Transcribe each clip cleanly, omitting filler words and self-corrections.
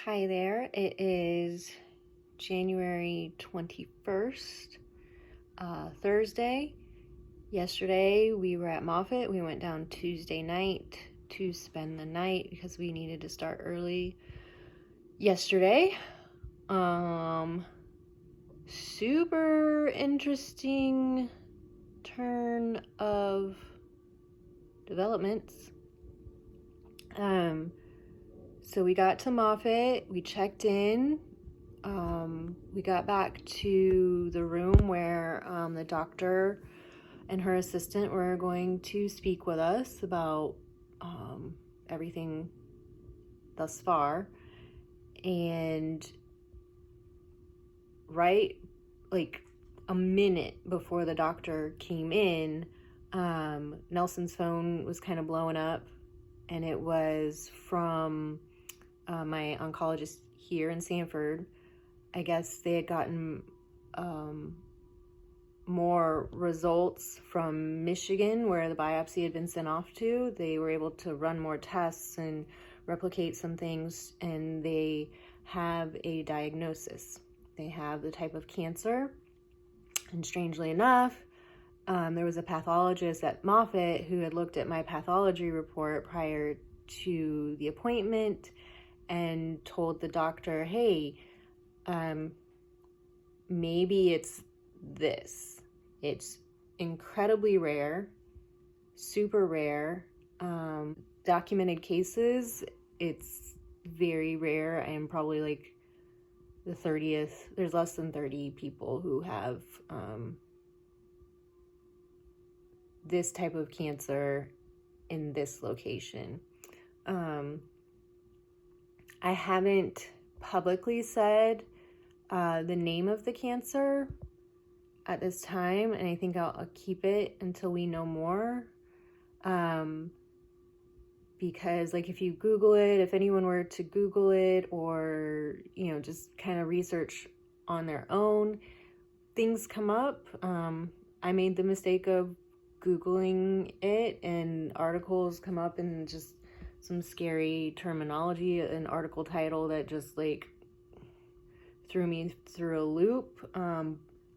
Hi there, it is January 21st, Thursday. Yesterday we were at Moffett. We went down Tuesday night to spend the night because we needed to start early yesterday. Super interesting turn of developments. So we got to Moffett, we checked in, we got back to the room where the doctor and her assistant were going to speak with us about everything thus far. And right, like a minute before the doctor came in, Nelson's phone was kind of blowing up, and it was from my oncologist here in Sanford. I guess they had gotten more results from Michigan, where the biopsy had been sent off to. They were able to run more tests and replicate some things, and they have a diagnosis. They have the type of cancer, and strangely enough, there was a pathologist at Moffett who had looked at my pathology report prior to the appointment and told the doctor, hey, maybe it's this. It's incredibly rare, super rare. Documented cases, it's very rare. I am probably like the 30th. There's less than 30 people who have this type of cancer in this location. I haven't publicly said the name of the cancer at this time, and I think I'll keep it until we know more. Because like if you Google it, if anyone were to Google it or, just kind of research on their own, things come up. I made the mistake of Googling it, and articles come up and just some scary terminology, an article title that just like threw me through a loop.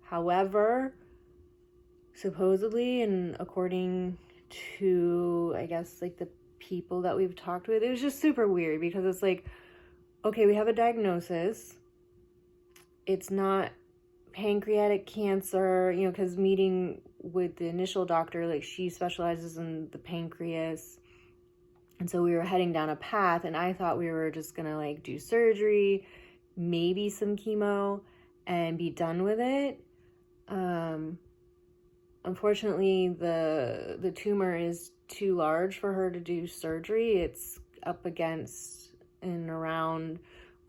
However, supposedly, and according to, I guess, like the people that we've talked with, it was just super weird because it's like, okay, we have a diagnosis. It's not pancreatic cancer, because meeting with the initial doctor, like she specializes in the pancreas. And so we were heading down a path, and I thought we were just gonna like do surgery, maybe some chemo, and be done with it. Unfortunately, the tumor is too large for her to do surgery. It's up against and around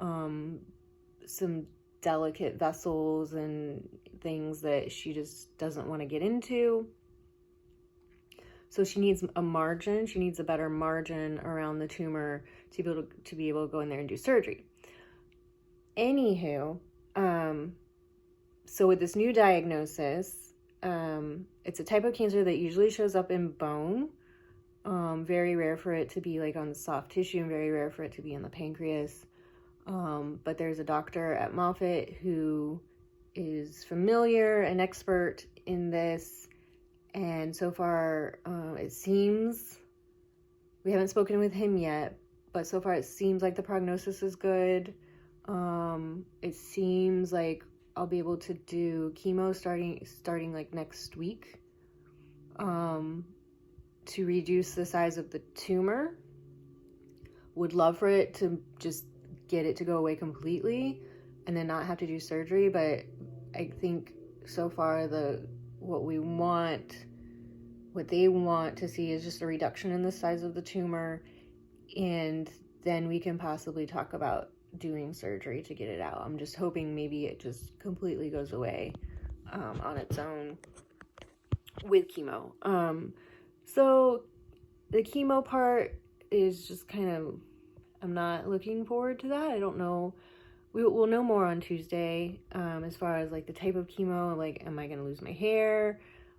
some delicate vessels and things that she just doesn't want to get into. So she needs a margin. She needs a better margin around the tumor to be able to go in there and do surgery. Anywho, so with this new diagnosis, it's a type of cancer that usually shows up in bone. Very rare for it to be like on the soft tissue, and very rare for it to be in the pancreas. But there's a doctor at Moffett who is familiar and expert in this. And so far, it seems, we haven't spoken with him yet, but so far it seems like the prognosis is good. It seems like I'll be able to do chemo starting like next week, to reduce the size of the tumor. Would love for it to just get it to go away completely and then not have to do surgery, but I think so far what they want to see is just a reduction in the size of the tumor, and then we can possibly talk about doing surgery to get it out. I'm just hoping maybe it just completely goes away on its own with chemo. So the chemo part is just kind of, I'm not looking forward to that. I don't know. We'll know more on Tuesday as far as like the type of chemo, like am I going to lose my hair?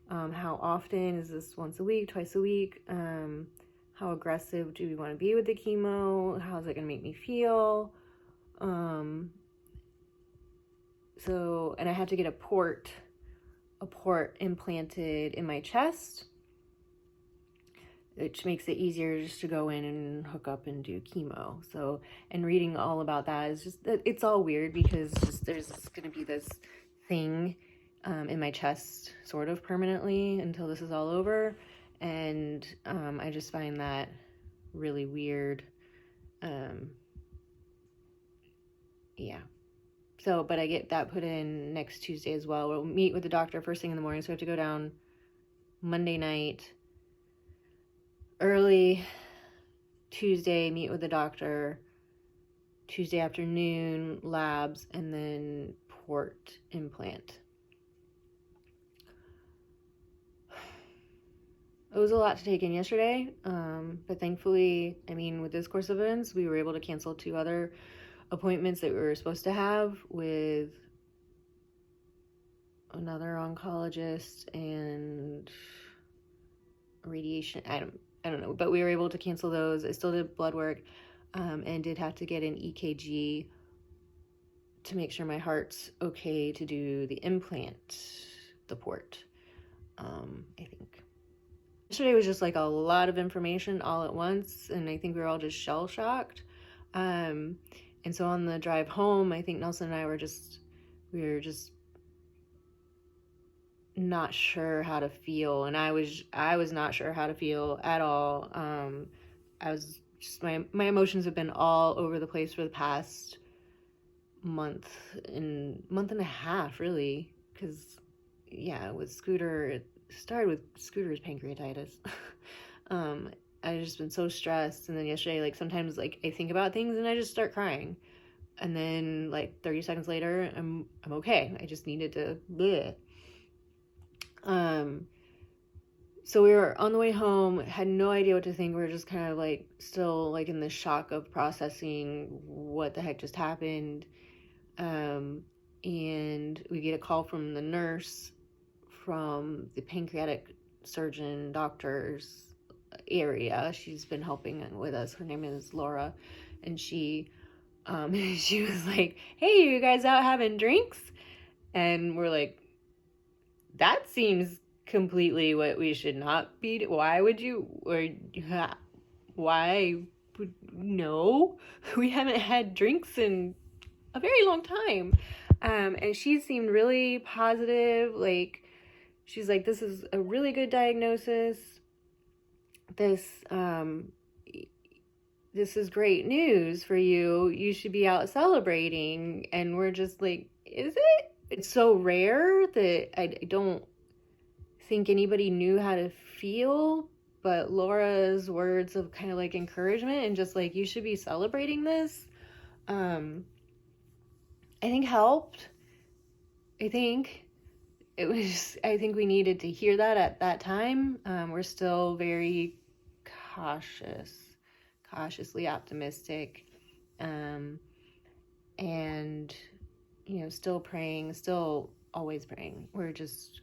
How often? Is this once a week, twice a week? How aggressive do we want to be with the chemo? How's it going to make me feel? So, and I had to get a port implanted in my chest, which makes it easier just to go in and hook up and do chemo. So, and reading all about that is just, it's all weird because just there's going to be this thing in my chest sort of permanently until this is all over. And I just find that really weird. Yeah. So, but I get that put in next Tuesday as well. We'll meet with the doctor first thing in the morning. So we have to go down Monday night, early Tuesday, meet with the doctor, Tuesday afternoon, labs, and then port implant. It was a lot to take in yesterday, but thankfully, I mean, with this course of events, we were able to cancel 2 other appointments that we were supposed to have with another oncologist and radiation. I don't know, but we were able to cancel those. I still did blood work, and did have to get an EKG to make sure my heart's okay to do the implant, the port, I think. Yesterday was just like a lot of information all at once, and I think we were all just shell-shocked. And so on the drive home, I think Nelson and I were just not sure how to feel, and I was not sure how to feel at all. I was just, my emotions have been all over the place for the past month and a half, really, because with Scooter, it started with Scooter's pancreatitis. I've just been so stressed, and then yesterday, like, sometimes, like, I think about things and I just start crying, and then, like, 30 seconds later, I'm okay. I just needed to bleh. So we were on the way home, had no idea what to think. We were just kind of, like, still, like, in the shock of processing what the heck just happened. And we get a call from the nurse from the pancreatic surgeon doctor's area. She's been helping with us. Her name is Laura, and she was like, "Hey, you guys out having drinks?" And we're like, "That seems completely what we should not be. Why would you? Or why would no? We haven't had drinks in a very long time." And she seemed really positive. Like, she's like, "This is a really good diagnosis. This is great news for you. You should be out celebrating." And we're just like, is it? It's so rare that I don't think anybody knew how to feel, but Laura's words of kind of like encouragement and just like, you should be celebrating this, I think helped. I think we needed to hear that at that time. We're still very cautiously optimistic, and, still praying, still always praying. We're just,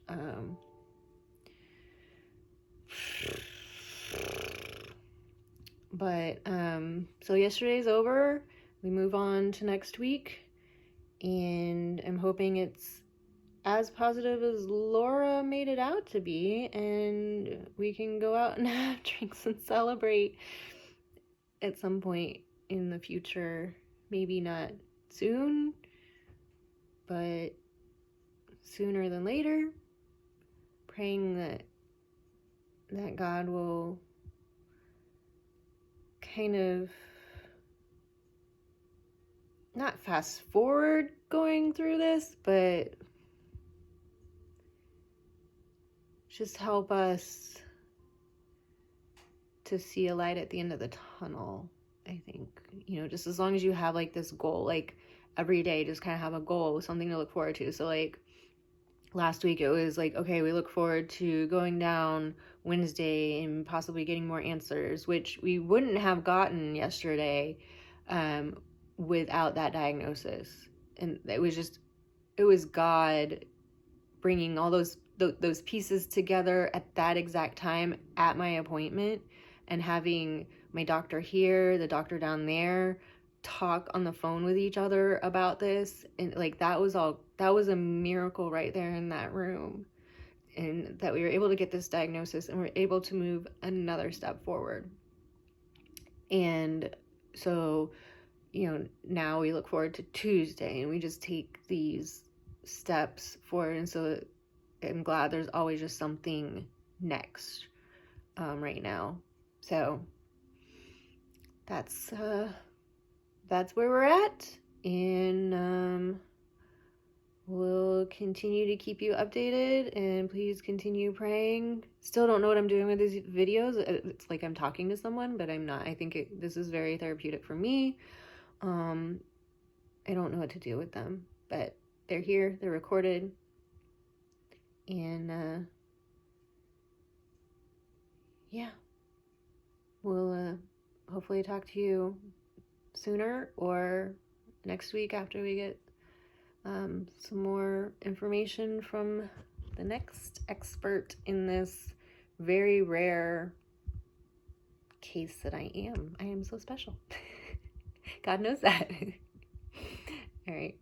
so yesterday's over. We move on to next week, and I'm hoping it's as positive as Laura made it out to be, and we can go out and have drinks and celebrate at some point in the future. Maybe not soon, but sooner than later. Praying that God will kind of not fast forward going through this, but just help us to see a light at the end of the tunnel. I think, just as long as you have like this goal, like every day, just kind of have a goal, something to look forward to. So like last week it was like, okay, we look forward to going down Wednesday and possibly getting more answers, which we wouldn't have gotten yesterday without that diagnosis. And it was God bringing all those pieces together at that exact time at my appointment, and having my doctor here, the doctor down there, talk on the phone with each other about this, and like that was a miracle right there in that room, and that we were able to get this diagnosis and we're able to move another step forward. And so, you know, now we look forward to Tuesday and we just take these steps forward. And so I'm glad there's always just something next right now. So that's where we're at, and we'll continue to keep you updated, and please continue praying. Still don't know what I'm doing with these videos. It's like I'm talking to someone, but I'm not. I think this is very therapeutic for me. I don't know what to do with them, but they're here, they're recorded, and yeah, we'll hopefully talk to you sooner or next week after we get some more information from the next expert in this very rare case that I am. I am so special. God knows that. All right.